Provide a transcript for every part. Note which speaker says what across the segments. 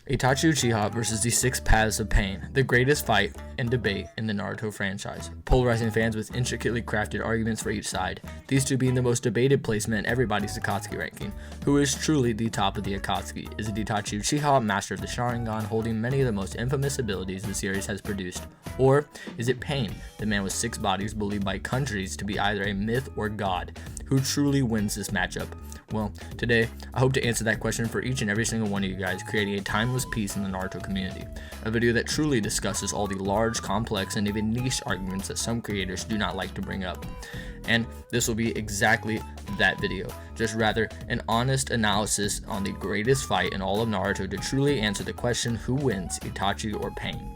Speaker 1: Itachi Uchiha versus the Six Paths of Pain, the greatest fight and debate in the Naruto franchise, polarizing fans with intricately crafted arguments for each side, these two being the most debated placement in everybody's Akatsuki ranking. Who is truly the top of the Akatsuki? Is it Itachi Uchiha, master of the Sharingan, holding many of the most infamous abilities the series has produced? Or is it Pain, the man with 6 bodies believed by countries to be either a myth or god? Who truly wins this matchup? Well, today, I hope to answer that question for each and every single one of you guys, creating a timeless piece in the Naruto community. A video that truly discusses all the large, complex, and even niche arguments that some creators do not like to bring up. And this will be exactly that video, just rather an honest analysis on the greatest fight in all of Naruto to truly answer the question, who wins, Itachi or Pain?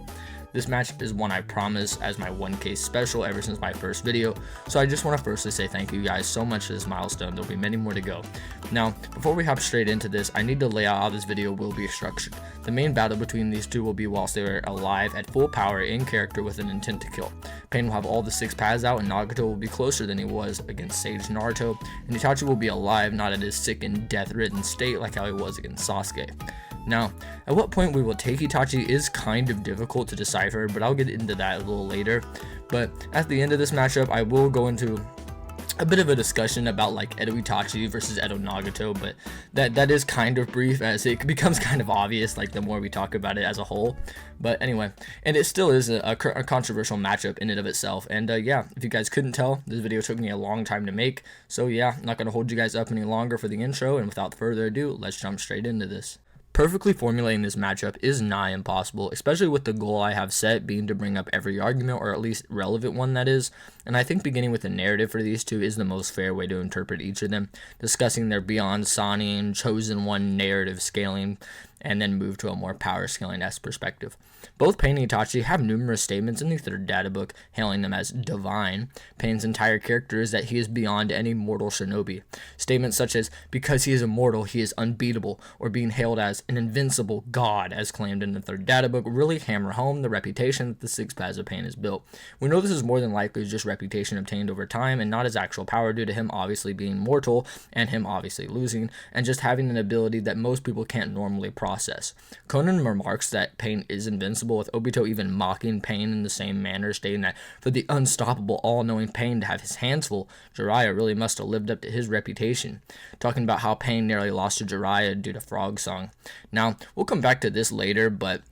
Speaker 1: This match is one I promise as my 1K special ever since my first video, so I just want to firstly say thank you guys so much for this milestone. There'll be many more to go. Now, before we hop straight into this, I need to lay out how this video will be structured. The main battle between these two will be whilst they are alive at full power in character with an intent to kill. Pain will have all the 6 paths out, and Nagato will be closer than he was against Sage Naruto, and Itachi will be alive, not at his sick and death-ridden state like how he was against Sasuke. Now, at what point we will take Itachi is kind of difficult to decipher, but I'll get into that a little later. But at the end of this matchup, I will go into a bit of a discussion about like Edo Itachi versus Edo Nagato, but that is kind of brief as it becomes kind of obvious like the more we talk about it as a whole. But anyway, and it still is a controversial matchup in and of itself. And yeah, if you guys couldn't tell, this video took me a long time to make. So yeah, I'm not going to hold you guys up any longer for the intro, and without further ado, let's jump straight into this. Perfectly formulating this matchup is nigh impossible, especially with the goal I have set being to bring up every argument, or at least relevant one that is, and I think beginning with the narrative for these two is the most fair way to interpret each of them, discussing their Beyond Sannin, Chosen One narrative scaling, and then move to a more power scaling-esque perspective. Both Pain and Itachi have numerous statements in the third data book hailing them as divine. Pain's entire character is that he is beyond any mortal shinobi. Statements such as, because he is immortal, he is unbeatable, or being hailed as an invincible god, as claimed in the third data book, really hammer home the reputation that the 6 Paths of Pain is built. We know this is more than likely just reputation obtained over time and not his actual power due to him obviously being mortal and him obviously losing, and just having an ability that most people can't normally process. Conan remarks that Pain is invincible, with Obito even mocking Pain in the same manner, stating that for the unstoppable, all-knowing Pain to have his hands full, Jiraiya really must have lived up to his reputation. Talking about how Pain nearly lost to Jiraiya due to Frog Song. Now, we'll come back to this later, but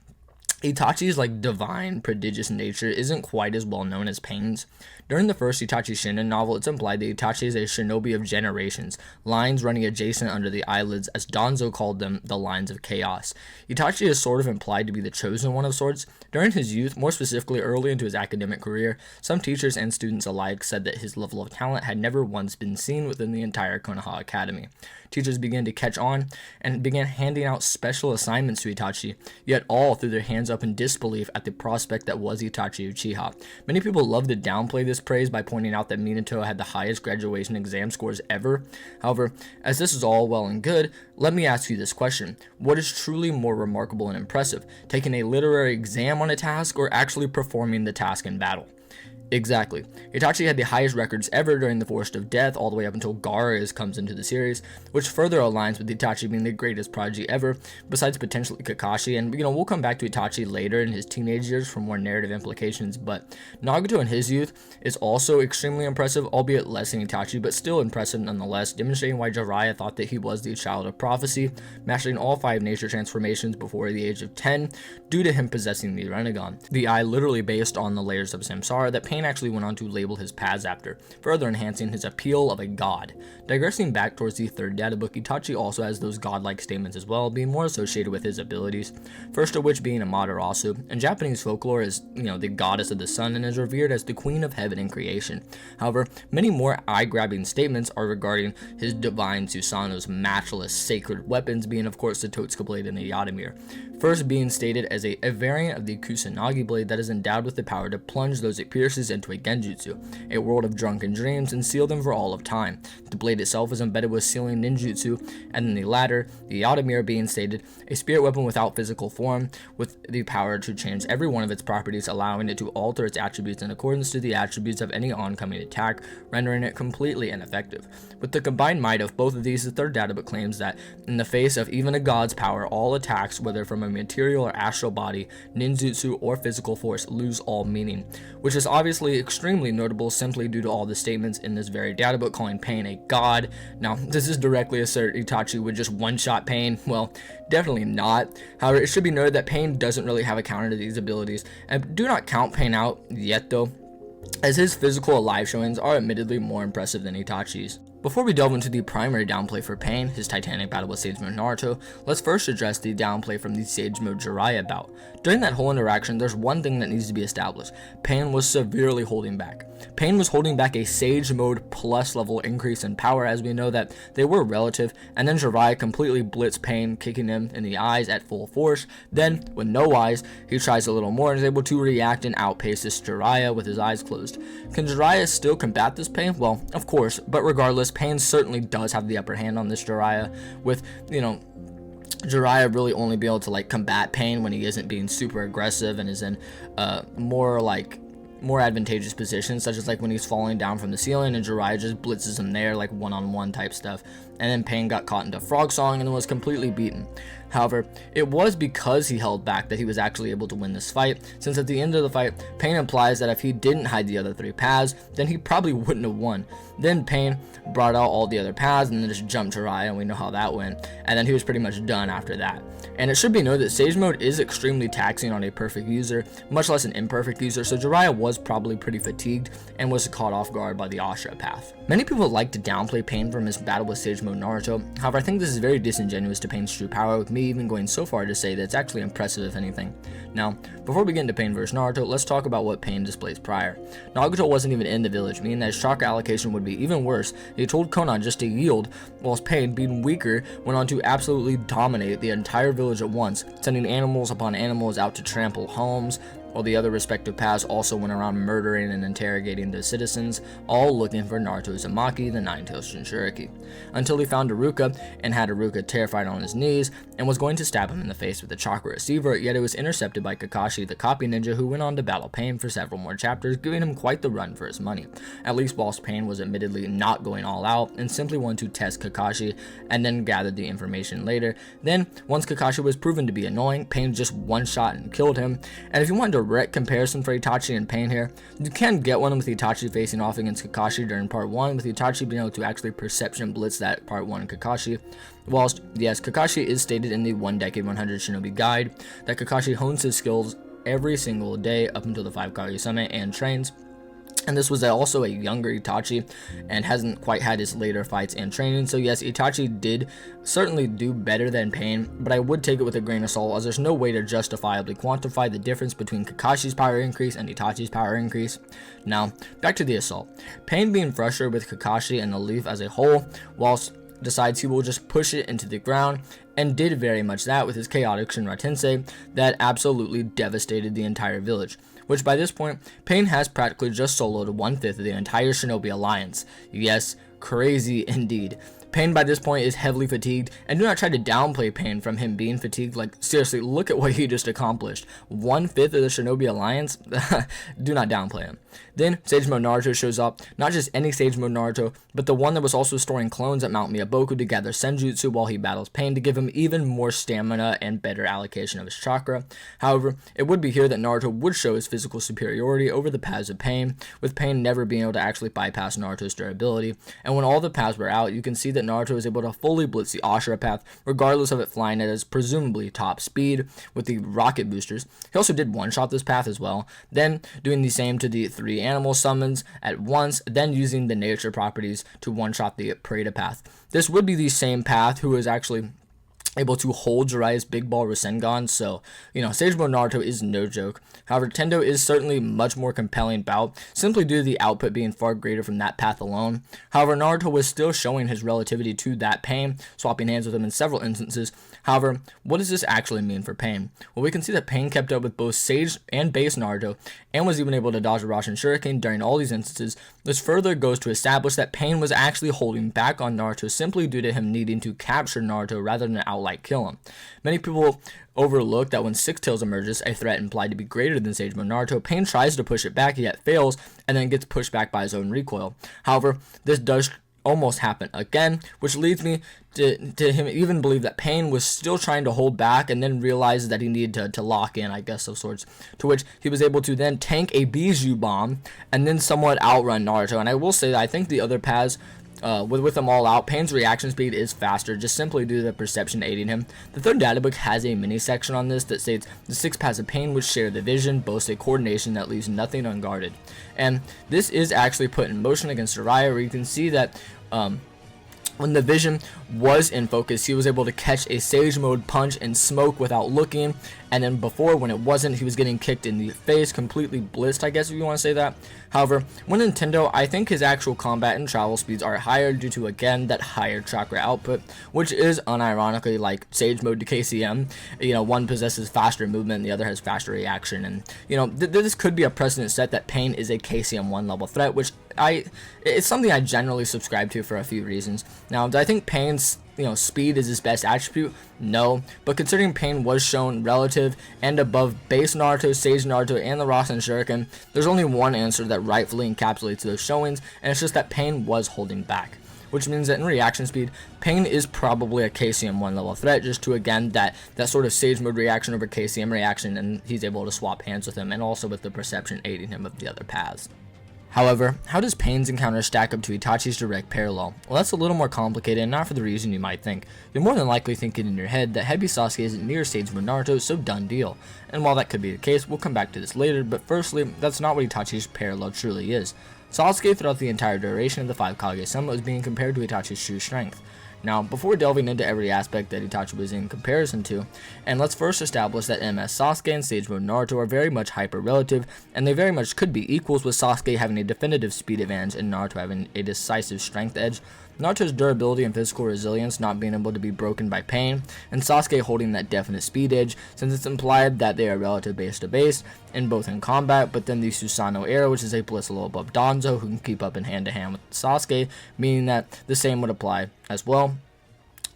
Speaker 1: Itachi's like divine, prodigious nature isn't quite as well known as Pain's. During the first Itachi Shinen novel, it's implied that Itachi is a shinobi of generations, lines running adjacent under the eyelids, as Danzo called them, the lines of chaos. Itachi is sort of implied to be the chosen one of sorts. During his youth, more specifically early into his academic career, some teachers and students alike said that his level of talent had never once been seen within the entire Konoha Academy. Teachers began to catch on and began handing out special assignments to Itachi, yet all threw their hands up in disbelief at the prospect that was Itachi Uchiha. Many people love to downplay this praise by pointing out that Minato had the highest graduation exam scores ever. However, as this is all well and good, let me ask you this question. What is truly more remarkable and impressive, taking a literary exam on a task or actually performing the task in battle? Exactly. Itachi had the highest records ever during the Forest of Death, all the way up until Gaara's comes into the series, which further aligns with Itachi being the greatest prodigy ever, besides potentially Kakashi, and we'll come back to Itachi later in his teenage years for more narrative implications, but Nagato in his youth is also extremely impressive, albeit less than Itachi, but still impressive nonetheless, demonstrating why Jiraiya thought that he was the child of prophecy, mastering all 5 nature transformations before the age of 10, due to him possessing the Rinnegan, the eye literally based on the layers of samsara that Pain actually went on to label his paths after, further enhancing his appeal of a god. Digressing back towards the third data book, Itachi also has those godlike statements as well, being more associated with his abilities, first of which being Amaterasu. In Japanese folklore is, the goddess of the sun and is revered as the queen of heaven and creation. However, many more eye-grabbing statements are regarding his divine Susanoo's matchless sacred weapons, being of course the Totsuka blade and the Yatamir. First being stated as a variant of the Kusanagi blade that is endowed with the power to plunge those it pierces forces into a genjutsu, a world of drunken dreams, and seal them for all of time. The blade itself is embedded with sealing ninjutsu, and then the latter, the Yatamir, being stated, a spirit weapon without physical form, with the power to change every one of its properties, allowing it to alter its attributes in accordance to the attributes of any oncoming attack, rendering it completely ineffective. With the combined might of both of these, the third data book claims that, in the face of even a god's power, all attacks, whether from a material or astral body, ninjutsu, or physical force, lose all meaning, which is obviously extremely notable simply due to all the statements in this very data book calling Pain a god. Now, does this directly assert Itachi would just one-shot Pain? Well, definitely not. However, it should be noted that Pain doesn't really have a counter to these abilities, and do not count Pain out yet though, as his physical alive showings are admittedly more impressive than Itachi's. Before we delve into the primary downplay for Pain, his Titanic battle with Sage Mode Naruto, let's first address the downplay from the Sage Mode Jiraiya bout. During that whole interaction, there's one thing that needs to be established. Pain was severely holding back. Pain was holding back a Sage Mode plus level increase in power, as we know that they were relative, and then Jiraiya completely blitzed Pain, kicking him in the eyes at full force. Then, with no eyes, he tries a little more and is able to react and outpace this Jiraiya with his eyes closed. Can Jiraiya still combat this Pain? Well, of course, but regardless, Pain certainly does have the upper hand on this Jiraiya, with, Jiraiya really only be able to combat Pain when he isn't being super aggressive and is in more advantageous positions, such as when he's falling down from the ceiling and Jiraiya just blitzes him there, one-on-one type stuff, and then Pain got caught into Frog Song and was completely beaten. However, it was because he held back that he was actually able to win this fight, since at the end of the fight, Pain implies that if he didn't hide the other three paths, then he probably wouldn't have won. Then Pain brought out all the other paths and then just jumped Jiraiya, and we know how that went, and then he was pretty much done after that. And it should be noted that Sage Mode is extremely taxing on a perfect user, much less an imperfect user, so Jiraiya was probably pretty fatigued and was caught off guard by the Ashura path. Many people like to downplay Pain from his battle with Sage Mode Naruto, however I think this is very disingenuous to Pain's true power, with me even going so far to say that it's actually impressive if anything. Now, before we get into Pain vs Naruto, let's talk about what Pain displays prior. Nagato wasn't even in the village, meaning that his chakra allocation would be even worse. He told Konan just to yield, whilst Pain, being weaker, went on to absolutely dominate the entire village at once, sending animals upon animals out to trample homes, while the other respective paths also went around murdering and interrogating the citizens, all looking for Naruto Uzumaki, the Nine-Tailed Jinchuriki, until he found Iruka and had Iruka terrified on his knees and was going to stab him in the face with a chakra receiver, yet it was intercepted by Kakashi, the copy ninja, who went on to battle Pain for several more chapters, giving him quite the run for his money, at least whilst Pain was admittedly not going all out and simply wanted to test Kakashi and then gathered the information later. Then, once Kakashi was proven to be annoying, Pain just one-shot and killed him. And if you want a direct comparison for Itachi and Pain here, you can get one with Itachi facing off against Kakashi during part 1, with Itachi being able to actually perception blitz that part 1 Kakashi, whilst, yes, Kakashi is stated in the 1 Decade 100 Shinobi Guide that Kakashi hones his skills every single day up until the 5 Kage Summit and trains. And this was also a younger Itachi and hasn't quite had his later fights and training. So yes, Itachi did certainly do better than Pain, but I would take it with a grain of salt, as there's no way to justifiably quantify the difference between Kakashi's power increase and Itachi's power increase. Now, back to the assault. Pain, being frustrated with Kakashi and the Leaf as a whole, whilst decides he will just push it into the ground, and did very much that with his chaotic Shinra Tensei that absolutely devastated the entire village, which by this point, Pain has practically just soloed 1/5 of the entire Shinobi Alliance. Yes, crazy indeed. Pain by this point is heavily fatigued, and do not try to downplay Pain from him being fatigued. Seriously, look at what he just accomplished. 1/5 of the Shinobi Alliance? Do not downplay him. Then, Sage Mode Naruto shows up, not just any Sage Mode Naruto, but the one that was also storing clones at Mount Miyaboku to gather Senjutsu while he battles Pain to give him even more stamina and better allocation of his chakra. However, it would be here that Naruto would show his physical superiority over the paths of Pain, with Pain never being able to actually bypass Naruto's durability, and when all the paths were out, you can see that Naruto is able to fully blitz the Ashura path, regardless of it flying at his presumably top speed with the rocket boosters. He also did one-shot this path as well, then doing the same to the 3 animal summons at once, then using the nature properties to one-shot the Preta path. This would be the same path who is actually able to hold Jiraiya's Big Ball Rasengan, so, Sage Mode Naruto is no joke. However, Tendo is certainly much more compelling bout, simply due to the output being far greater from that path alone. However, Naruto was still showing his relativity to that Pain, swapping hands with him in several instances. However, what does this actually mean for Pain? Well, we can see that Pain kept up with both Sage and base Naruto, and was even able to dodge a Rasen Shuriken during all these instances. This further goes to establish that Pain was actually holding back on Naruto simply due to him needing to capture Naruto rather than outright kill him. Many people overlook that when Six Tails emerges, a threat implied to be greater than Sage Mode Naruto, Pain tries to push it back, yet fails, and then gets pushed back by his own recoil. However, this does almost happen again, which leads me to him even believe that Pain was still trying to hold back and then realized that he needed to lock in, I guess, of sorts, to which he was able to then tank a Bijou Bomb and then somewhat outrun Naruto. And I will say that I think the other paths, with them all out, Pain's reaction speed is faster, just simply due to the perception aiding him. The third databook has a mini section on this that states the 6 paths of Pain which share the vision, boast a coordination that leaves nothing unguarded. And this is actually put in motion against Jiraiya, where you can see that when the vision was in focus, he was able to catch a Sage Mode punch and smoke without looking, and then before, when it wasn't, he was getting kicked in the face, completely blitzed, I guess if you want to say that. However, when Nintendo, I think his actual combat and travel speeds are higher due to, again, that higher chakra output, which is unironically like Sage Mode to KCM. One possesses faster movement, the other has faster reaction, and this could be a precedent set that Pain is a KCM 1 level threat, which it's something I generally subscribe to for a few reasons. Now, do I think Pain's speed is his best attribute? No, but considering Pain was shown relative and above base Naruto, Sage Naruto, and the Rasen Shuriken, there's only one answer that rightfully encapsulates those showings, and it's just that Pain was holding back. Which means that in reaction speed, Pain is probably a KCM 1 level threat, just to, again, that sort of Sage Mode reaction over KCM reaction, and he's able to swap hands with him, and also with the perception aiding him of the other paths. However, how does Pain's encounter stack up to Itachi's direct parallel? Well, that's a little more complicated, and not for the reason you might think. You're more than likely thinking in your head that Heavy Sasuke isn't near Sage Mode Naruto, so done deal. And while that could be the case, we'll come back to this later, but firstly, that's not what Itachi's parallel truly is. Sasuke, throughout the entire duration of the 5 Kage Summit, was being compared to Itachi's true strength. Now, before delving into every aspect that Itachi was in comparison to, and let's first establish that MS Sasuke and Sage Mode Naruto are very much hyper-relative, and they very much could be equals, with Sasuke having a definitive speed advantage and Naruto having a decisive strength edge. Naruto's durability and physical resilience not being able to be broken by Pain, and Sasuke holding that definite speed edge, since it's implied that they are relative base to base, in both in combat, but then the Susanoo era, which is a bliss a little above Danzo, who can keep up in hand-to-hand with Sasuke, meaning that the same would apply as well,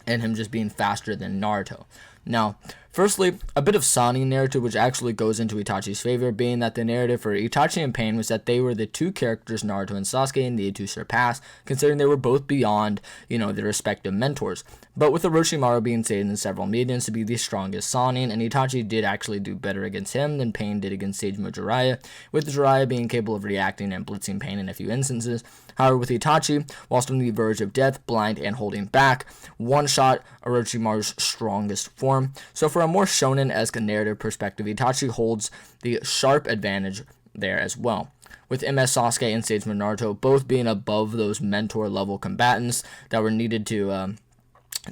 Speaker 1: and him just being faster than Naruto. Now, firstly, a bit of Sannin narrative, which actually goes into Itachi's favor, being that the narrative for Itachi and Pain was that they were the two characters Naruto and Sasuke needed to surpass, considering they were both beyond, their respective mentors. But with Orochimaru being stated in several meetings to be the strongest Sannin, and Itachi did actually do better against him than Pain did against Sage Mode Jiraiya, with Jiraiya being capable of reacting and blitzing Pain in a few instances. However, with Itachi, whilst on the verge of death, blind, and holding back, one-shot Orochimaru's strongest form. So for a more shonen-esque narrative perspective, Itachi holds the sharp advantage there as well, with MS Sasuke and Sage Mode Naruto both being above those mentor-level combatants that were needed to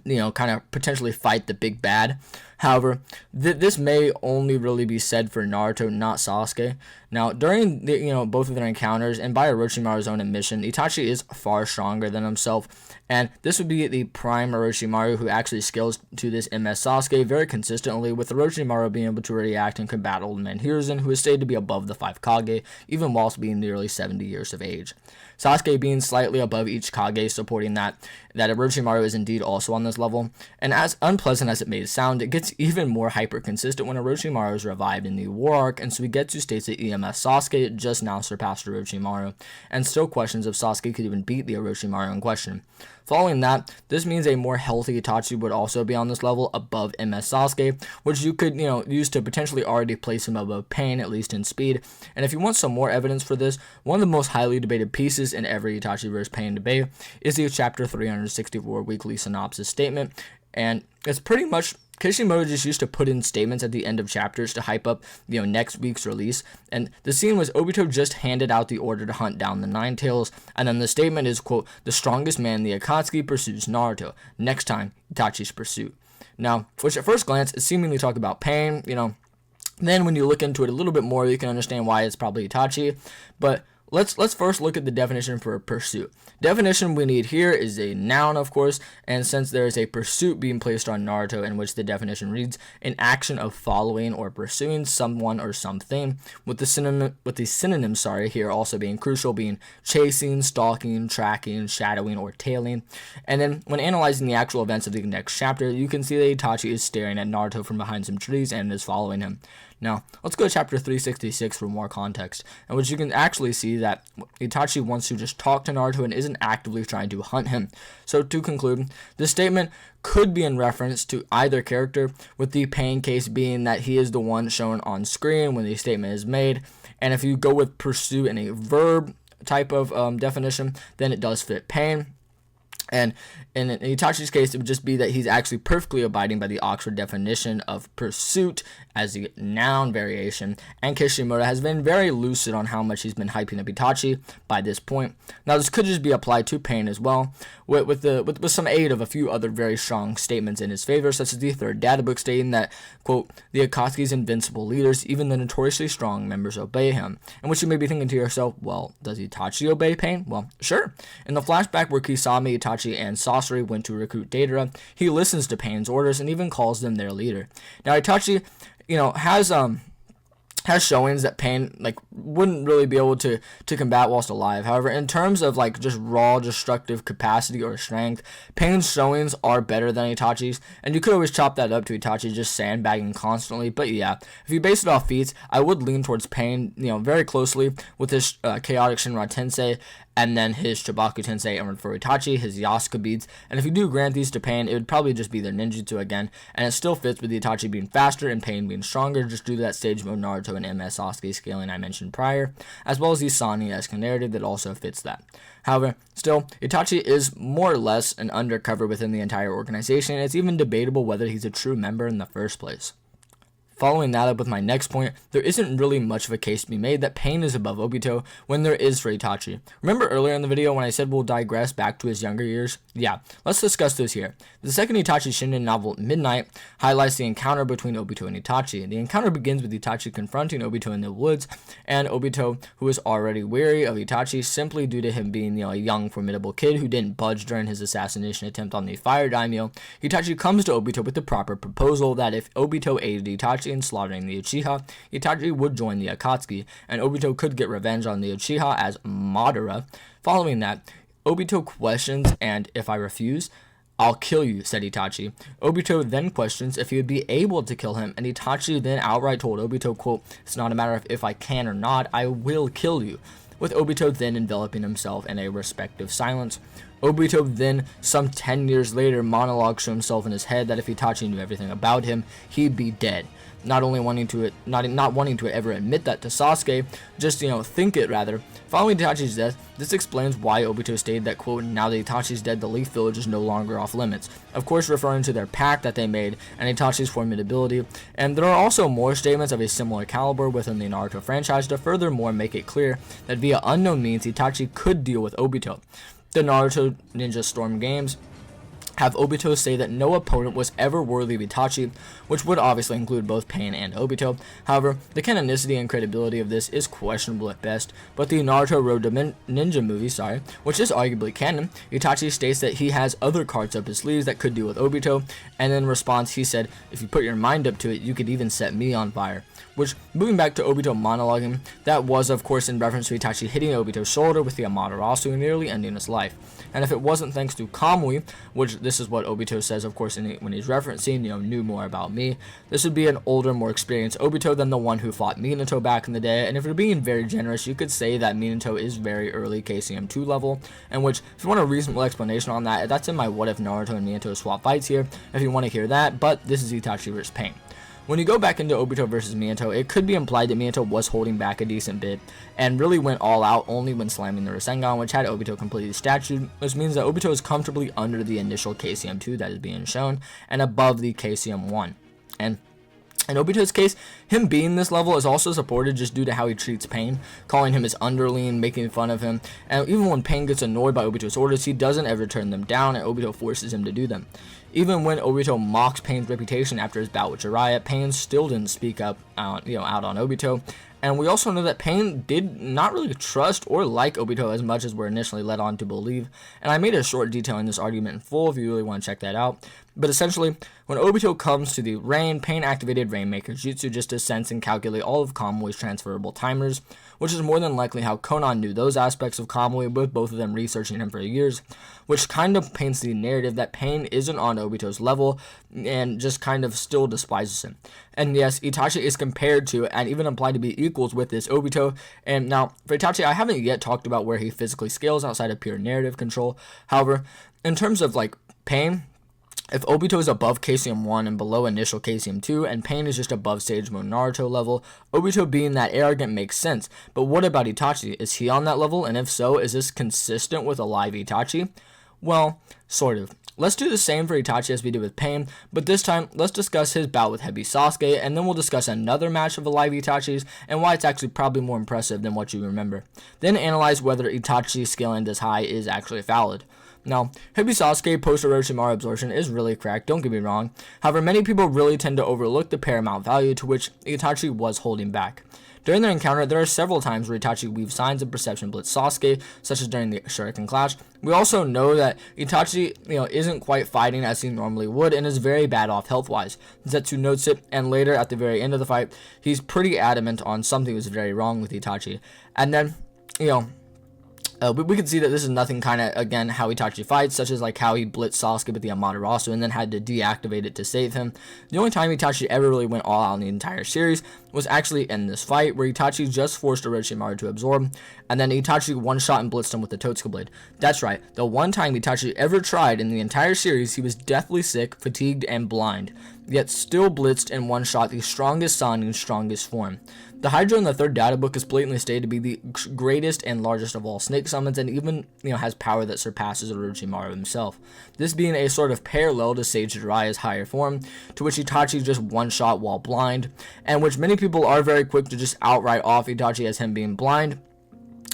Speaker 1: kind of potentially fight the big bad. However, this may only really be said for Naruto, not Sasuke. Now, during both of their encounters, and by Orochimaru's own admission, Itachi is far stronger than himself, and this would be the prime Orochimaru who actually scales to this MS Sasuke very consistently, with Orochimaru being able to react and combat Old Man Hiruzen, who is stated to be above the 5 Kage, even whilst being nearly 70 years of age. Sasuke being slightly above each Kage, supporting that Orochimaru is indeed also on this level, and as unpleasant as it may sound, it gets even more hyper-consistent when Orochimaru is revived in the War Arc, and Suigetsu states that EMS Sasuke just now surpassed Orochimaru, and still questions if Sasuke could even beat the Orochimaru in question. Following that, this means a more healthy Itachi would also be on this level above MS Sasuke, which you could, use to potentially already place him above Pain, at least in speed. And if you want some more evidence for this, one of the most highly debated pieces in every Itachi vs. Pain debate is the Chapter 364 weekly synopsis statement, and it's pretty much Kishimoto just used to put in statements at the end of chapters to hype up, next week's release. And the scene was Obito just handed out the order to hunt down the Nine Tails, and then the statement is, quote, "The strongest man, the Akatsuki, pursues Naruto. Next time, Itachi's pursuit." Now, which at first glance is seemingly talk about Pain, then when you look into it a little bit more, you can understand why it's probably Itachi. But let's first look at the definition for a pursuit. Definition we need here is a noun, of course, and since there is a pursuit being placed on Naruto, in which the definition reads an action of following or pursuing someone or something, with the synonym here also being crucial, being chasing, stalking, tracking, shadowing, or tailing. And then when analyzing the actual events of the next chapter, you can see that Itachi is staring at Naruto from behind some trees and is following him. Now, let's go to chapter 366 for more context, in which you can actually see that Itachi wants to just talk to Naruto and isn't actively trying to hunt him. So to conclude, this statement could be in reference to either character, with the Pain case being that he is the one shown on screen when the statement is made. And if you go with pursue in a verb type of definition, then it does fit Pain. And in Itachi's case, it would just be that he's actually perfectly abiding by the Oxford definition of pursuit as the noun variation, and Kishimoto has been very lucid on how much he's been hyping up Itachi by this point. Now, this could just be applied to Pain as well, with some aid of a few other very strong statements in his favor, such as the third data book stating that, quote, the Akatsuki's invincible leaders, even the notoriously strong members, obey him. In which you may be thinking to yourself, well, does Itachi obey Pain? Well, sure. In the flashback where Kisame, Itachi, and Sasori went to recruit Deidara, he listens to Pain's orders and even calls them their leader. Now, Itachi, has showings that Pain wouldn't really be able to combat whilst alive. However, in terms of just raw destructive capacity or strength, Pain's showings are better than Itachi's, and you could always chop that up to Itachi just sandbagging constantly. But yeah, if you base it off feats, I would lean towards Pain, very closely with his chaotic Shinra Tensei, and then his Chibaku Tensei, and for Itachi, his Yasuka beads. And if you do grant these to Pain, it would probably just be their ninjutsu again, and it still fits with the Itachi being faster and Pain being stronger, just due to that stage mode Naruto and MS Sasuke scaling I mentioned prior, as well as the Sani-esque narrative that also fits that. However, still, Itachi is more or less an undercover within the entire organization, and it's even debatable whether he's a true member in the first place. Following that up with my next point, there isn't really much of a case to be made that Pain is above Obito when there is for Itachi. Remember earlier in the video when I said we'll digress back to his younger years? Yeah, let's discuss this here. The second Itachi Shinen novel, Midnight, highlights the encounter between Obito and Itachi. The encounter begins with Itachi confronting Obito in the woods, and Obito, who is already wary of Itachi simply due to him being a young, formidable kid who didn't budge during his assassination attempt on the Fire Daimyo, Itachi comes to Obito with the proper proposal that if Obito aided Itachi in slaughtering the Uchiha, Itachi would join the Akatsuki, and Obito could get revenge on the Uchiha as Madara. Following that, Obito questions, and if I refuse, I'll kill you, said Itachi. Obito then questions if he would be able to kill him, and Itachi then outright told Obito, quote, it's not a matter of if I can or not, I will kill you, with Obito then enveloping himself in a respective silence. Obito then, some 10 years later, monologues to himself in his head that if Itachi knew everything about him, he'd be dead. Not wanting to ever admit that to Sasuke, just, think it rather. Following Itachi's death, this explains why Obito stated that, quote, now that Itachi's dead, the Leaf Village is no longer off limits. Of course, referring to their pact that they made and Itachi's formidability. And there are also more statements of a similar caliber within the Naruto franchise to furthermore make it clear that via unknown means Itachi could deal with Obito. The Naruto Ninja Storm games have Obito say that no opponent was ever worthy of Itachi, which would obviously include both Pain and Obito. However, the canonicity and credibility of this is questionable at best, but the Naruto Road to Ninja movie, which is arguably canon, Itachi states that he has other cards up his sleeves that could deal with Obito, and in response he said, if you put your mind up to it, you could even set me on fire. Which, moving back to Obito monologuing, that was of course in reference to Itachi hitting Obito's shoulder with the Amaterasu and nearly ending his life. And if it wasn't thanks to Kamui, which this is what Obito says of course when he's referencing, knew more about me, this would be an older, more experienced Obito than the one who fought Minato back in the day. And if you're being very generous, you could say that Minato is very early KCM 2 level, and which, if you want a reasonable explanation on that, that's in my What If Naruto and Minato swap fights here, if you want to hear that, but this is Itachi vs. Pain. When you go back into Obito versus Minato, it could be implied that Minato was holding back a decent bit, and really went all out only when slamming the Rasengan, which had Obito completely statued, which means that Obito is comfortably under the initial KCM 2 that is being shown, and above the KCM 1. And in Obito's case, him being this level is also supported just due to how he treats Pain, calling him his underling, making fun of him, and even when Pain gets annoyed by Obito's orders, he doesn't ever turn them down, and Obito forces him to do them. Even when Obito mocks Pain's reputation after his bout with Jiraiya, Pain still didn't speak up out on Obito, And we also know that Pain did not really trust or like Obito as much as we're initially led on to believe, and I made a short detailing this argument in full if you really want to check that out. But essentially, when Obito comes to the Rain, Pain activated Rainmaker's jutsu just to sense and calculate all of Kamui's transferable timers, which is more than likely how Konan knew those aspects of Kamui, with both of them researching him for years, which kind of paints the narrative that Pain isn't on Obito's level and just kind of still despises him. And yes, Itachi is compared to and even implied to be equals with this Obito. And now, for Itachi, I haven't yet talked about where he physically scales outside of pure narrative control. However, in terms of like Pain, if Obito is above KCM 1 and below initial KCM 2, and Pain is just above Sage Mode Naruto level, Obito being that arrogant makes sense. But what about Itachi? Is he on that level? And if so, is this consistent with a live Itachi? Well, sort of. Let's do the same for Itachi as we did with Pain, but this time, let's discuss his bout with Heavy Sasuke, and then we'll discuss another match of alive Itachi's, and why it's actually probably more impressive than what you remember. Then analyze whether Itachi's scaling this high is actually valid. Now, Heavy Sasuke post Orochimaru absorption is really cracked, don't get me wrong. However, many people really tend to overlook the paramount value to which Itachi was holding back. During their encounter, there are several times where Itachi weaves signs of perception blitz Sasuke, such as during the Shuriken clash. We also know that Itachi, isn't quite fighting as he normally would and is very bad off health-wise. Zetsu notes it, and later at the very end of the fight, he's pretty adamant on something was very wrong with Itachi. And then, we can see that this is nothing kind of, again, how Itachi fights, such as like how he blitzed Sasuke with the Amaterasu and then had to deactivate it to save him. The only time Itachi ever really went all out in the entire series was actually in this fight, where Itachi just forced Orochimaru to absorb, and then Itachi one-shot and blitzed him with the Totsuka blade. That's right, the one time Itachi ever tried in the entire series, he was deathly sick, fatigued, and blind, yet still blitzed and one-shot the strongest Son in strongest form. The Hydra in the third data book is blatantly stated to be the greatest and largest of all snake summons, and even has power that surpasses Orochimaru himself. This being a sort of parallel to Sage Jiraiya's higher form, to which Itachi just one-shot while blind, and which many people are very quick to just outright off Itachi as him being blind,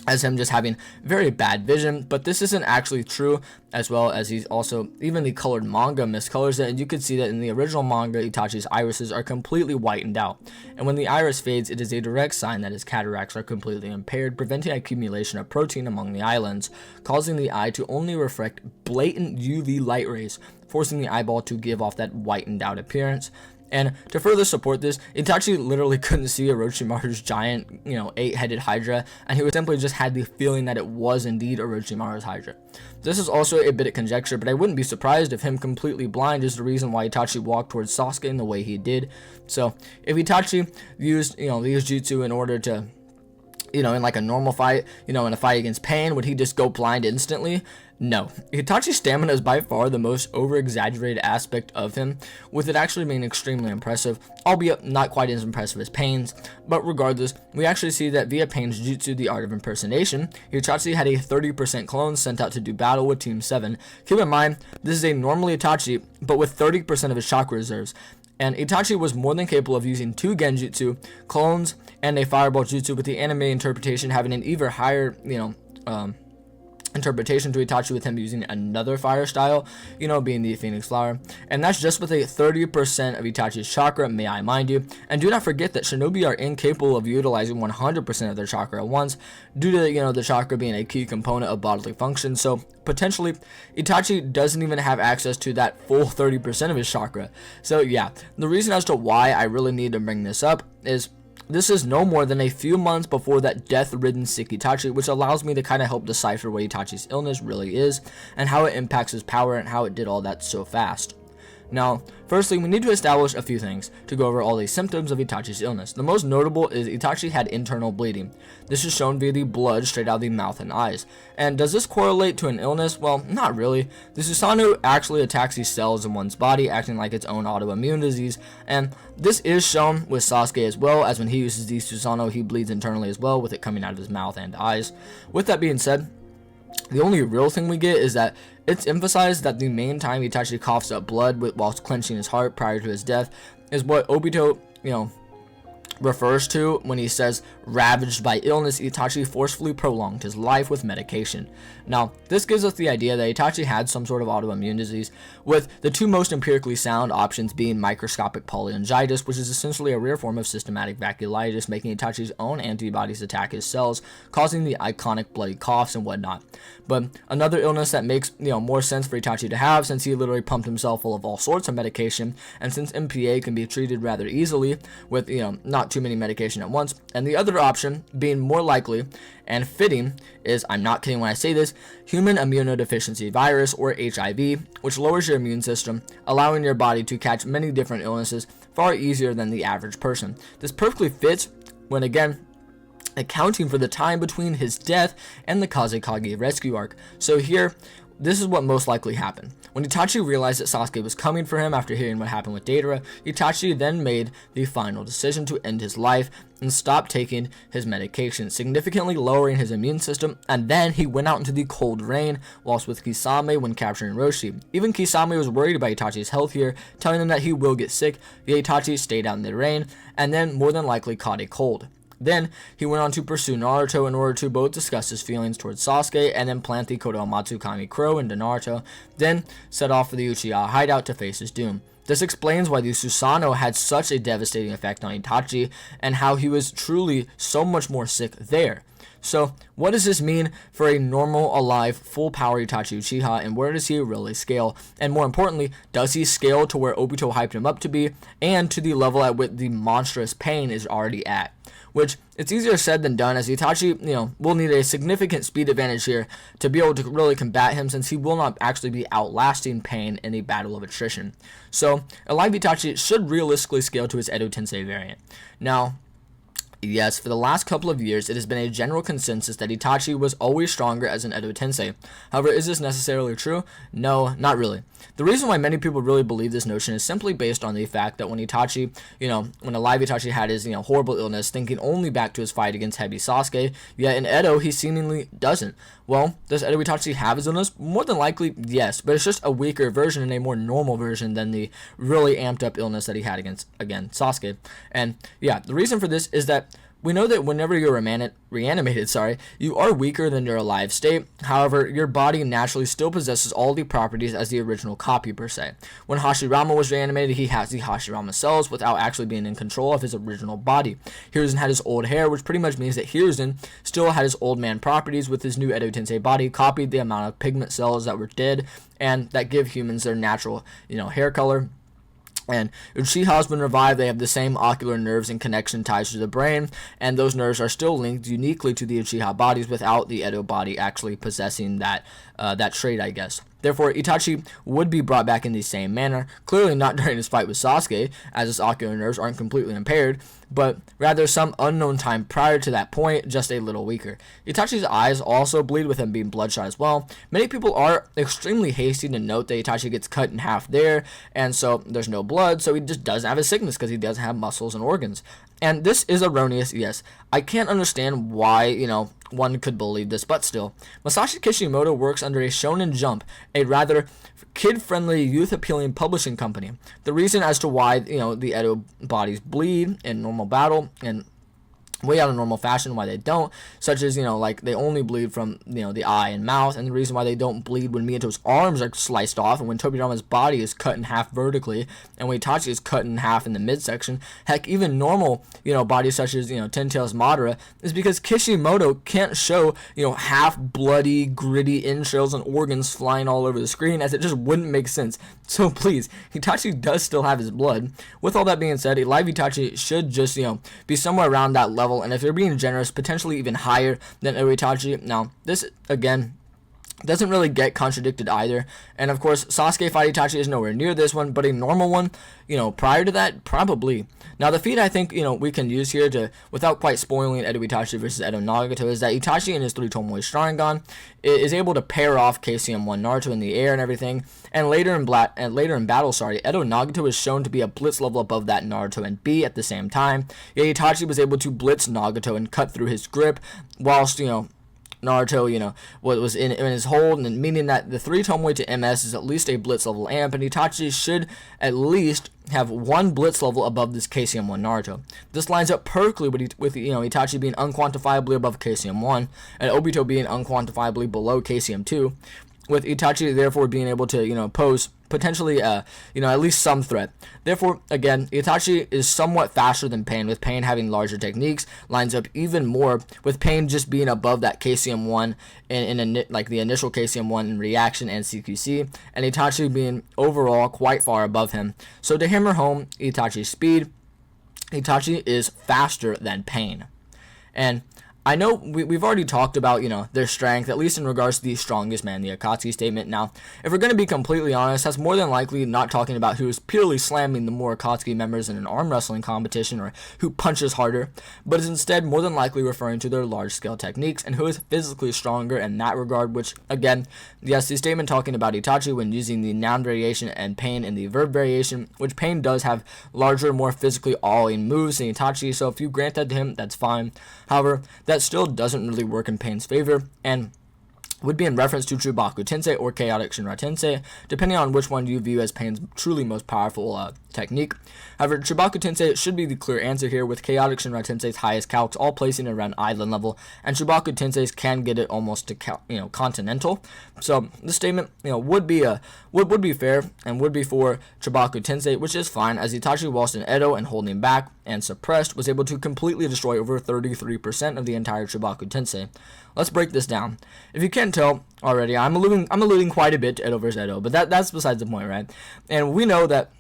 Speaker 1: as him just having very bad vision, but this isn't actually true, as well as he's also, even the colored manga miscolors it, and you can see that in the original manga, Itachi's irises are completely whitened out, and when the iris fades, it is a direct sign that his cataracts are completely impaired, preventing accumulation of protein among the eyelids, causing the eye to only reflect blatant UV light rays, forcing the eyeball to give off that whitened out appearance. And to further support this, Itachi literally couldn't see Orochimaru's giant, 8-headed Hydra, and he would simply just had the feeling that it was indeed Orochimaru's Hydra. This is also a bit of conjecture, but I wouldn't be surprised if him completely blind is the reason why Itachi walked towards Sasuke in the way he did. So, if Itachi used, these jutsu in order to, in like a normal fight, in a fight against Pain, would he just go blind instantly? No. Itachi's stamina is by far the most over-exaggerated aspect of him, with it actually being extremely impressive, albeit not quite as impressive as Pain's, but regardless, we actually see that via Pain's jutsu, the art of impersonation, Itachi had a 30% clone sent out to do battle with Team 7. Keep in mind, this is a normal Itachi, but with 30% of his chakra reserves. And Itachi was more than capable of using 2 genjutsu, clones, and a fireball jutsu, with the anime interpretation having an even higher, interpretation to Itachi, with him using another fire style, being the Phoenix Flower. And that's just with a 30% of Itachi's chakra, may I mind you. And do not forget that shinobi are incapable of utilizing 100% of their chakra at once, due to, the chakra being a key component of bodily function. So, potentially, Itachi doesn't even have access to that full 30% of his chakra. So, yeah, the reason as to why I really need to bring this up is this is no more than a few months before that death-ridden sick Itachi, which allows me to kind of help decipher what Itachi's illness really is, and how it impacts his power, and how it did all that so fast. Now, firstly, we need to establish a few things to go over all the symptoms of Itachi's illness. The most notable is Itachi had internal bleeding. This is shown via the blood straight out of the mouth and eyes. And does this correlate to an illness? Well, not really. The Susanoo actually attacks these cells in one's body, acting like its own autoimmune disease, and this is shown with Sasuke as well, as when he uses the Susanoo, he bleeds internally as well, with it coming out of his mouth and eyes. With that being said, the only real thing we get is that it's emphasized that the main time Itachi coughs up blood whilst clenching his heart prior to his death is what Obito, refers to when he says, ravaged by illness, Itachi forcefully prolonged his life with medication. Now, this gives us the idea that Itachi had some sort of autoimmune disease, with the two most empirically sound options being microscopic polyangiitis, which is essentially a rare form of systematic vasculitis, making Itachi's own antibodies attack his cells, causing the iconic bloody coughs and whatnot. But another illness that makes more sense for Itachi to have, since he literally pumped himself full of all sorts of medication, and since MPA can be treated rather easily with not too many medication at once, and the other option being more likely and fitting is, I'm not kidding when I say this, human immunodeficiency virus, or HIV, which lowers your immune system, allowing your body to catch many different illnesses far easier than the average person. This perfectly fits when, again, accounting for the time between his death and the Kazekage rescue arc. So here, this is what most likely happened. When Itachi realized that Sasuke was coming for him after hearing what happened with Deidara, Itachi then made the final decision to end his life and stop taking his medication, significantly lowering his immune system, and then he went out into the cold rain whilst with Kisame when capturing Roshi. Even Kisame was worried about Itachi's health here, telling him that he will get sick, yet Itachi stayed out in the rain, and then more than likely caught a cold. Then, he went on to pursue Naruto in order to both discuss his feelings towards Sasuke and then plant the Kodomatsu Kami Crow into Naruto, then set off for the Uchiha hideout to face his doom. This explains why the Susanoo had such a devastating effect on Itachi, and how he was truly so much more sick there. So, what does this mean for a normal, alive, full-power Itachi Uchiha, and where does he really scale? And more importantly, does he scale to where Obito hyped him up to be, and to the level at which the monstrous pain is already at? Which, it's easier said than done, as Itachi, will need a significant speed advantage here to be able to really combat him, since he will not actually be outlasting pain in a battle of attrition. So, alive Itachi should realistically scale to his Edo Tensei variant. Now, yes, for the last couple of years, it has been a general consensus that Itachi was always stronger as an Edo Tensei. However, is this necessarily true? No, not really. The reason why many people really believe this notion is simply based on the fact that when Itachi, when alive Itachi had his, horrible illness, thinking only back to his fight against heavy Sasuke, yet in Edo, he seemingly doesn't. Well, does Edo Itachi have his illness? More than likely, yes, but it's just a weaker version and a more normal version than the really amped up illness that he had against, again, Sasuke. And yeah, the reason for this is that we know that whenever you're reanimated, you are weaker than your alive state. However, your body naturally still possesses all the properties as the original copy per se. When Hashirama was reanimated, he has the Hashirama cells without actually being in control of his original body. Hiruzen had his old hair, which pretty much means that Hiruzen still had his old man properties with his new Edo Tensei body, copied the amount of pigment cells that were dead and that give humans their natural, hair color. And Uchihas, when revived, they have the same ocular nerves and connection ties to the brain, and those nerves are still linked uniquely to the Uchiha bodies without the Edo body actually possessing that trait, I guess. Therefore, Itachi would be brought back in the same manner, clearly not during his fight with Sasuke, as his ocular nerves aren't completely impaired, but rather some unknown time prior to that point, just a little weaker. Itachi's eyes also bleed, with him being bloodshot as well. Many people are extremely hasty to note that Itachi gets cut in half there, and so there's no blood, so he just doesn't have a sickness because he doesn't have muscles and organs. And this is erroneous, yes. I can't understand why, one could believe this, but still. Masashi Kishimoto works under a Shonen Jump, a rather kid-friendly, youth-appealing publishing company. The reason as to why, the Edo bodies bleed in normal battle and way out of normal fashion, why they don't, such as, they only bleed from, the eye and mouth, and the reason why they don't bleed when Miyato's arms are sliced off, and when Tobirama's body is cut in half vertically, and when Itachi is cut in half in the midsection, heck, even normal, bodies such as, Ten Tails Madara, is because Kishimoto can't show, half bloody, gritty entrails and organs flying all over the screen, as it just wouldn't make sense. So please, Itachi does still have his blood. With all that being said, a live Itachi should just, be somewhere around that level, and if you're being generous, potentially even higher than Itachi. Now, this, again, doesn't really get contradicted either. And of course, Sasuke fight Itachi is nowhere near this one, but a normal one, prior to that, probably. Now, the feat I think, we can use here to, without quite spoiling Edo Itachi versus Edo Nagato, is that Itachi in his 3 Tomoe Sharingan is able to pair off KCM1 Naruto in the air and everything. And later in battle, Edo Nagato is shown to be a blitz level above that Naruto and B at the same time. Yet Itachi was able to blitz Nagato and cut through his grip, whilst, Naruto, what was in his hold, and meaning that the 3 tomoe to MS is at least a blitz level amp, and Itachi should at least have 1 blitz level above this KCM1 Naruto. This lines up perfectly with Itachi being unquantifiably above KCM1 and Obito being unquantifiably below KCM2, with Itachi therefore being able to pose potentially at least some threat. Therefore, again, Itachi is somewhat faster than Pain, with Pain having larger techniques, lines up even more with Pain just being above that KCM1 in like the initial KCM1 in reaction and CQC, and Itachi being overall quite far above him. So to hammer home Itachi's speed, Itachi is faster than Pain. And I know we've already talked about, their strength, at least in regards to the strongest man, the Akatsuki statement. Now, if we're going to be completely honest, that's more than likely not talking about who is purely slamming the more Akatsuki members in an arm wrestling competition or who punches harder, but is instead more than likely referring to their large-scale techniques and who is physically stronger in that regard, which, again, yes, the statement talking about Itachi when using the noun variation and Pain in the verb variation, which Pain does have larger, more physically all-in moves than Itachi, so if you grant that to him, that's fine. However, that still doesn't really work in Pain's favor, and would be in reference to Chubaku Tensei or Chaotic Shinra Tensei, depending on which one you view as Pain's truly most powerful technique. However, Chubaku Tensei should be the clear answer here, with Chaotic Shinra Tensei's highest calcs all placing it around island level, and Chubaku Tensei's can get it almost to continental. So this statement would be fair and would be for Chubaku Tensei, which is fine, as Itachi, whilst in Edo and holding back and suppressed, was able to completely destroy over 33% of the entire Chubaku Tensei. Let's break this down. If you can't tell already, I'm alluding quite a bit to Edo vs. Edo, but that's besides the point, right? And we know that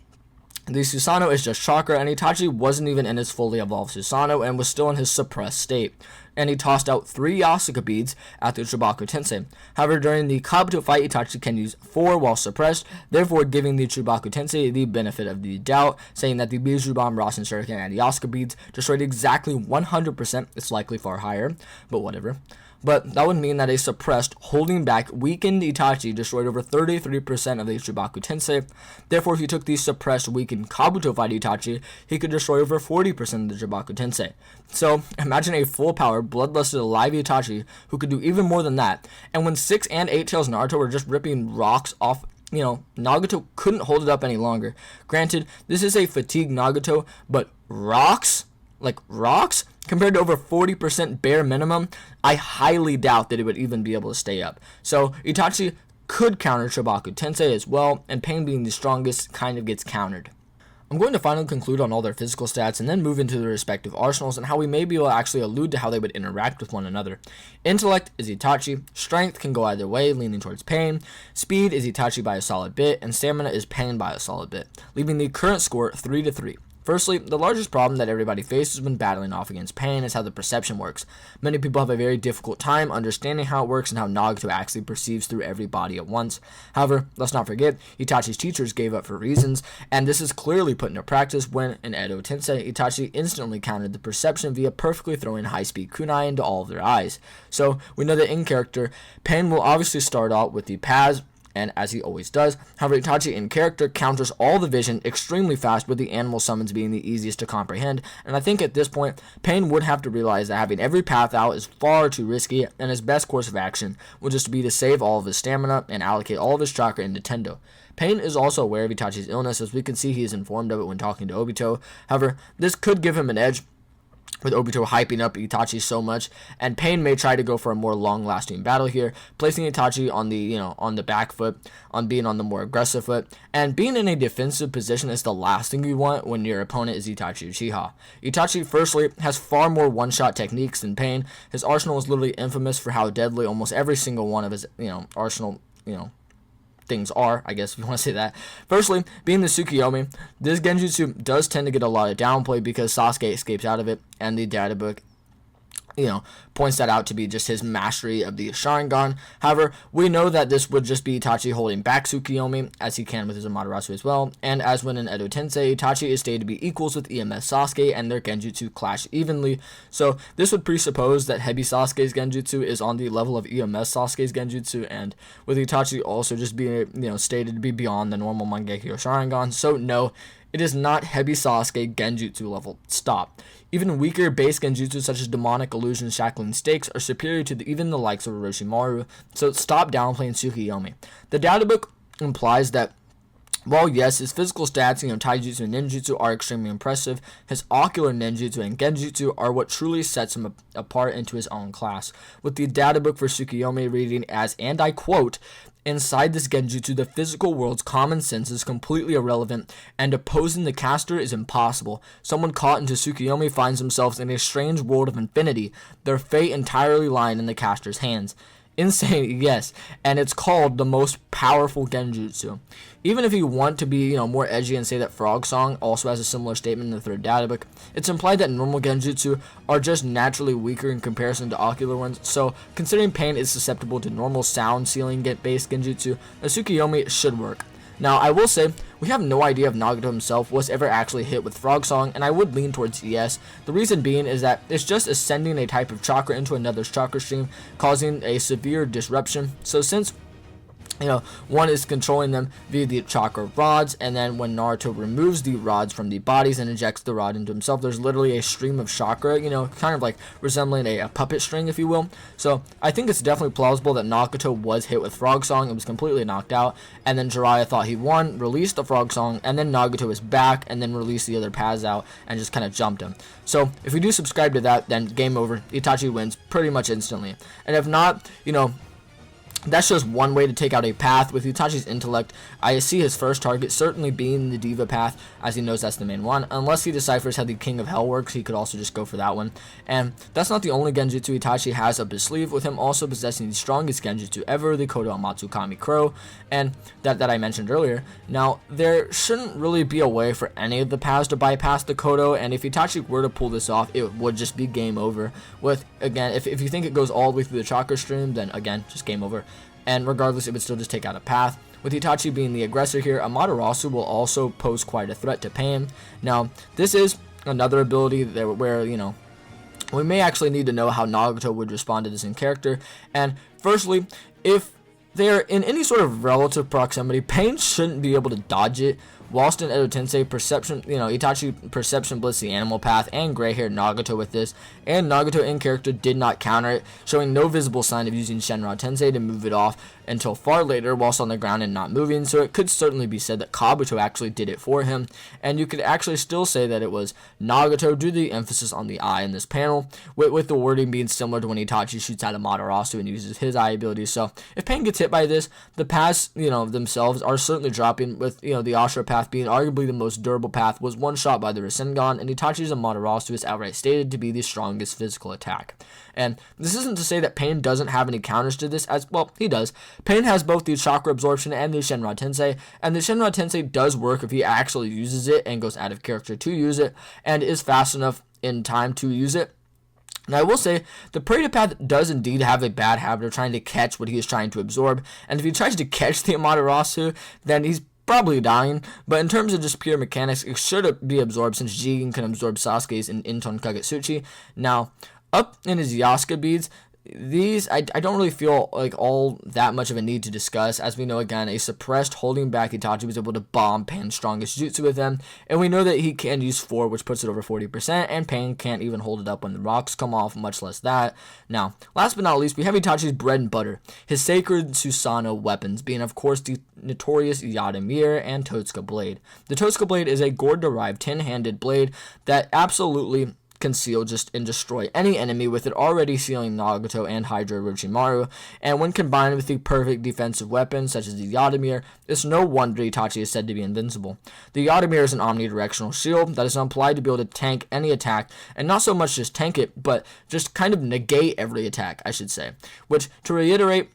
Speaker 1: the Susanoo is just chakra, and Itachi wasn't even in his fully evolved Susanoo and was still in his suppressed state. And he tossed out 3 Yasuka beads at the Chubaku Tensei. However, during the Kabuto fight, Itachi can use 4 while suppressed, therefore giving the Chubaku Tensei the benefit of the doubt, saying that the Bijuu Bomb, Rasen Shuriken, and Yasuka beads destroyed exactly 100%. It's likely far higher, but whatever. But that would mean that a suppressed, holding back, weakened Itachi destroyed over 33% of the Chubaku Tensei. Therefore, if he took the suppressed, weakened Kabuto fight Itachi, he could destroy over 40% of the Chubaku Tensei. So, imagine a full-power, bloodlusted, alive Itachi who could do even more than that. And when 6 and 8 Tails Naruto were just ripping rocks off, Nagato couldn't hold it up any longer. Granted, this is a fatigued Nagato, but rocks? Like rocks? Compared to over 40% bare minimum, I highly doubt that it would even be able to stay up. So Itachi could counter Chubaku Tensei as well, and Pain being the strongest kind of gets countered. I'm going to finally conclude on all their physical stats and then move into their respective arsenals and how we may be able to actually allude to how they would interact with one another. Intellect is Itachi, strength can go either way, leaning towards Pain, speed is Itachi by a solid bit, and stamina is Pain by a solid bit, leaving the current score 3-3. Firstly, the largest problem that everybody faces when battling off against Pain is how the perception works. Many people have a very difficult time understanding how it works and how Nagato actually perceives through every body at once. However, let's not forget, Itachi's teachers gave up for reasons, and this is clearly put into practice when, in Edo Tensei, Itachi instantly countered the perception via perfectly throwing high-speed kunai into all of their eyes. So, we know that in character, Pain will obviously start out with the Paz, and as he always does. However, Itachi in character counters all the vision extremely fast, with the animal summons being the easiest to comprehend, and I think at this point, Pain would have to realize that having every path out is far too risky, and his best course of action would just be to save all of his stamina and allocate all of his chakra into Tendo. Pain is also aware of Itachi's illness, as we can see he is informed of it when talking to Obito. However, this could give him an edge, with Obito hyping up Itachi so much, and Pain may try to go for a more long-lasting battle here, placing Itachi on the, on the back foot, on being on the more aggressive foot, and being in a defensive position is the last thing you want when your opponent is Itachi Uchiha. Itachi, firstly, has far more one-shot techniques than Pain. His arsenal is literally infamous for how deadly almost every single one of his, arsenal, things are, I guess, if you want to say that. Firstly, being the Tsukiyomi, this genjutsu does tend to get a lot of downplay because Sasuke escapes out of it, and the data book, points that out to be just his mastery of the Sharingan. However, we know that this would just be Itachi holding back Tsukiyomi, as he can with his Amaterasu as well, and as when in Edo Tensei, Itachi is stated to be equals with EMS Sasuke, and their genjutsu clash evenly. So this would presuppose that Hebi Sasuke's genjutsu is on the level of EMS Sasuke's genjutsu, and with Itachi also just being, stated to be beyond the normal Mangekyo Sharingan. So no, It is not Hebi Sasuke Genjutsu level. Stop. Even weaker base Genjutsu such as Demonic Illusion, Shackling Stakes are superior to even the likes of Orochimaru, so stop downplaying Tsukuyomi. The databook implies that while yes, his physical stats, taijutsu and ninjutsu are extremely impressive, his ocular ninjutsu and genjutsu are what truly sets him apart into his own class. With the databook for Tsukuyomi reading as, and I quote, "Inside this genjutsu, the physical world's common sense is completely irrelevant, and opposing the caster is impossible. Someone caught into Tsukuyomi finds themselves in a strange world of infinity, their fate entirely lying in the caster's hands." Insane, yes, and it's called the most powerful genjutsu. Even if you want to be, more edgy and say that Frog Song also has a similar statement in the third databook, it's implied that normal genjutsu are just naturally weaker in comparison to ocular ones. So, considering Pain is susceptible to normal sound ceiling based genjutsu, the Tsukuyomi should work. Now, I will say, we have no idea if Nagato himself was ever actually hit with Frog Song, and I would lean towards yes. The reason being is that it's just ascending a type of chakra into another's chakra stream, causing a severe disruption. So since one is controlling them via the chakra rods, and then when Naruto removes the rods from the bodies and injects the rod into himself, there's literally a stream of chakra, kind of like resembling a puppet string, if you will. So I think it's definitely plausible that Nagato was hit with Frog Song and was completely knocked out, and then Jiraiya thought he won, released the Frog Song, and then Nagato is back, and then released the other paths out and just kind of jumped him. So if we do subscribe to that, then game over. Itachi wins pretty much instantly. And if not, that's just one way to take out a path. With Itachi's intellect, I see his first target certainly being the Diva path, as he knows that's the main one. Unless he deciphers how the King of Hell works, he could also just go for that one. And that's not the only genjutsu Itachi has up his sleeve, with him also possessing the strongest genjutsu ever, the Kodo Amatsukami Crow, and that I mentioned earlier. Now, there shouldn't really be a way for any of the paths to bypass the Kodo, and if Itachi were to pull this off, it would just be game over. With, again, if you think it goes all the way through the chakra stream, then again, just game over. And regardless, it would still just take out a path. With Itachi being the aggressor here, Amaterasu will also pose quite a threat to Pain. Now, this is another ability where, we may actually need to know how Nagato would respond to this in character. And firstly, if they're in any sort of relative proximity, Pain shouldn't be able to dodge it. Whilst in Edo Tensei, Itachi Perception Blitz the Animal Path and gray-haired Nagato with this, and Nagato in character did not counter it, showing no visible sign of using Shenron Tensei to move it off until far later whilst on the ground and not moving, so it could certainly be said that Kabuto actually did it for him, and you could actually still say that it was Nagato due to the emphasis on the eye in this panel, with the wording being similar to when Itachi shoots out Amaterasu and uses his eye abilities. So if Pain gets hit by this, the paths, themselves are certainly dropping, with, the Ashura path being arguably the most durable path, was one shot by the Rasengan, and Itachi's Amaterasu is outright stated to be the strongest physical attack. And this isn't to say that Pain doesn't have any counters to this, as well, he does. Pain has both the chakra absorption and the Shenron Tensei, and the Shenron Tensei does work if he actually uses it and goes out of character to use it, and is fast enough in time to use it. Now, I will say, the Pareto path does indeed have a bad habit of trying to catch what he is trying to absorb, and if he tries to catch the Amaterasu, then he's probably dying, but in terms of just pure mechanics, it should be absorbed since Jigen can absorb Sasuke's in Inton Kagetsuchi. Now, up in his Yasuke beads, these I don't really feel like all that much of a need to discuss, as we know, again, a suppressed holding back Itachi was able to bomb Pain's strongest jutsu with them, and we know that he can use 4, which puts it over 40%, and Pain can't even hold it up when the rocks come off, much less that. Now, last but not least, we have Itachi's bread and butter, his sacred Susanoo weapons, being of course the notorious Yadamir and Totsuka blade. The Totsuka blade is a gourd-derived 10-handed blade that absolutely can seal and destroy any enemy, with it already sealing Nagato and Hydra Orochimaru, and when combined with the perfect defensive weapons such as the Yadamir, it's no wonder Itachi is said to be invincible. The Yadamir is an omnidirectional shield that is applied to be able to tank any attack, and not so much just tank it, but just kind of negate every attack, I should say, which, to reiterate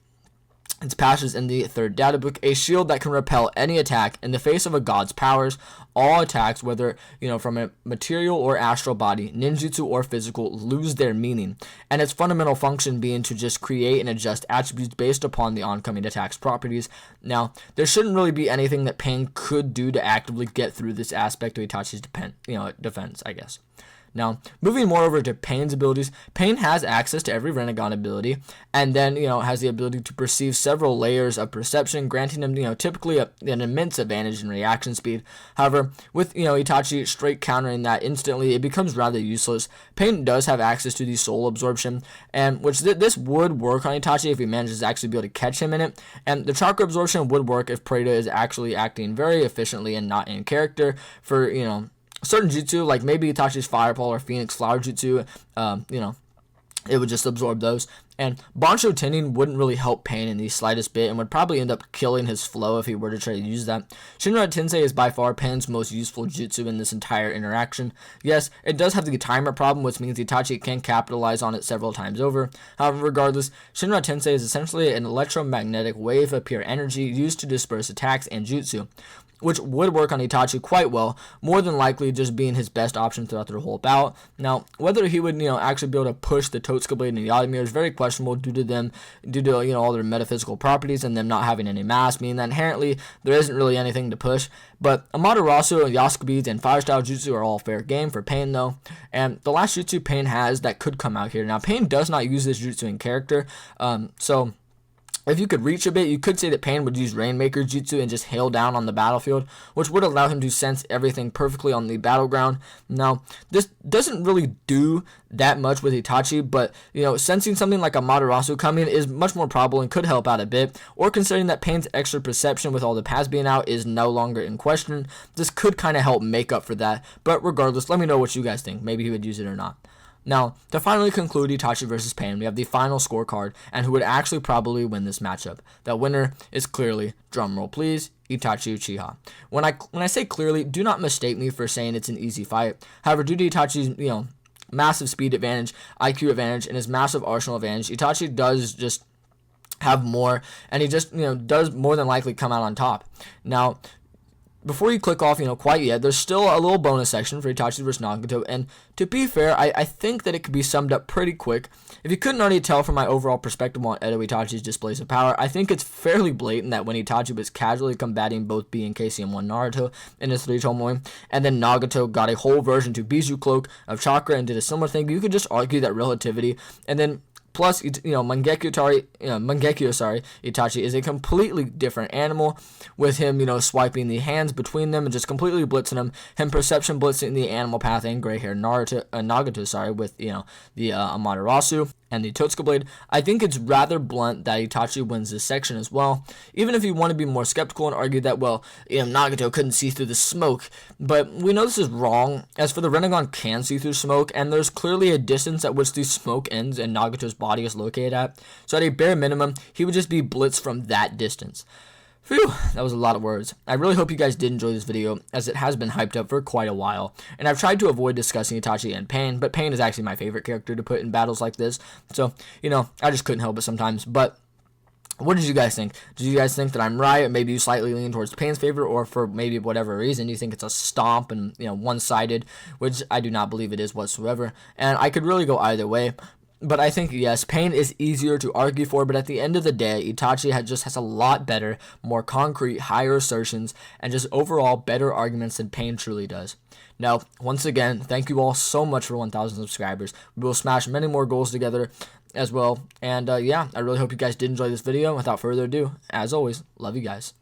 Speaker 1: its passages in the third data book, a shield that can repel any attack in the face of a god's powers. All attacks, whether from a material or astral body, ninjutsu or physical, lose their meaning, and its fundamental function being to just create and adjust attributes based upon the oncoming attack's properties. Now, there shouldn't really be anything that Pain could do to actively get through this aspect of Itachi's defense, I guess. Now, moving more over to Pain's abilities, Pain has access to every Rinnegan ability, and then, has the ability to perceive several layers of perception, granting him, typically an immense advantage in reaction speed. However, with, Itachi straight countering that instantly, it becomes rather useless. Pain does have access to the soul absorption, and which this would work on Itachi if he manages to actually be able to catch him in it, and the chakra absorption would work if Preta is actually acting very efficiently and not in character for, certain jutsu, like maybe Itachi's Fireball or Phoenix Flower jutsu, it would just absorb those. And Bansho Tending wouldn't really help Pain in the slightest bit and would probably end up killing his flow if he were to try to use that. Shinra Tensei is by far Pain's most useful jutsu in this entire interaction. Yes, it does have the timer problem, which means Itachi can capitalize on it several times over. However, regardless, Shinra Tensei is essentially an electromagnetic wave of pure energy used to disperse attacks and jutsu, which would work on Itachi quite well, more than likely just being his best option throughout the whole bout. Now, whether he would, actually be able to push the Totsuka Blade and Yadimir is very questionable due to all their metaphysical properties and them not having any mass, meaning that inherently there isn't really anything to push. But Amaterasu, Yasuke Beads, and Fire Style Jutsu are all fair game for Pain, though. And the last jutsu Pain has that could come out here. Now, Pain does not use this jutsu in character, so if you could reach a bit, you could say that Pain would use Rainmaker Jutsu and just hail down on the battlefield, which would allow him to sense everything perfectly on the battleground. Now, this doesn't really do that much with Itachi, but, sensing something like a Materasu coming is much more probable and could help out a bit, or considering that Pain's extra perception with all the paths being out is no longer in question, this could kind of help make up for that. But regardless, let me know what you guys think. Maybe he would use it or not. Now, to finally conclude Itachi versus Pain, we have the final scorecard and who would actually probably win this matchup. That winner is clearly, drumroll please, Itachi Uchiha. When I say clearly, do not mistake me for saying it's an easy fight. However, due to Itachi's, massive speed advantage, IQ advantage, and his massive arsenal advantage, Itachi does just have more, and he just, does more than likely come out on top. Now, before you click off, quite yet, there's still a little bonus section for Itachi versus Nagato, and to be fair, I think that it could be summed up pretty quick. If you couldn't already tell from my overall perspective on Edo Itachi's displays of power, I think it's fairly blatant that when Itachi was casually combating both B and KCM1 Naruto in his 3 Tomoe, and then Nagato got a whole version to Bijou Cloak of Chakra and did a similar thing, you could just argue that relativity, and then plus, Mangekyo Itachi is a completely different animal, with him, swiping the hands between them and just completely blitzing him perception blitzing the animal path and gray hair Nagato, with, the Amaterasu and the Totsuka Blade. I think it's rather blunt that Itachi wins this section as well, even if you want to be more skeptical and argue that, well, Nagato couldn't see through the smoke, but we know this is wrong, as for the Rinnegan can see through smoke, and there's clearly a distance at which the smoke ends and Nagato's body is located at, so at a bare minimum, he would just be blitzed from that distance. Phew, that was a lot of words. I really hope you guys did enjoy this video, as it has been hyped up for quite a while, and I've tried to avoid discussing Itachi and Pain, but Pain is actually my favorite character to put in battles like this, so, I just couldn't help it sometimes. But what did you guys think? Did you guys think that I'm right, or maybe you slightly lean towards Pain's favor, or for maybe whatever reason you think it's a stomp and, one-sided, which I do not believe it is whatsoever, and I could really go either way. But I think, yes, Pain is easier to argue for, but at the end of the day, Itachi just has a lot better, more concrete, higher assertions, and just overall better arguments than Pain truly does. Now, once again, thank you all so much for 1,000 subscribers. We will smash many more goals together as well. And yeah, I really hope you guys did enjoy this video. Without further ado, as always, love you guys.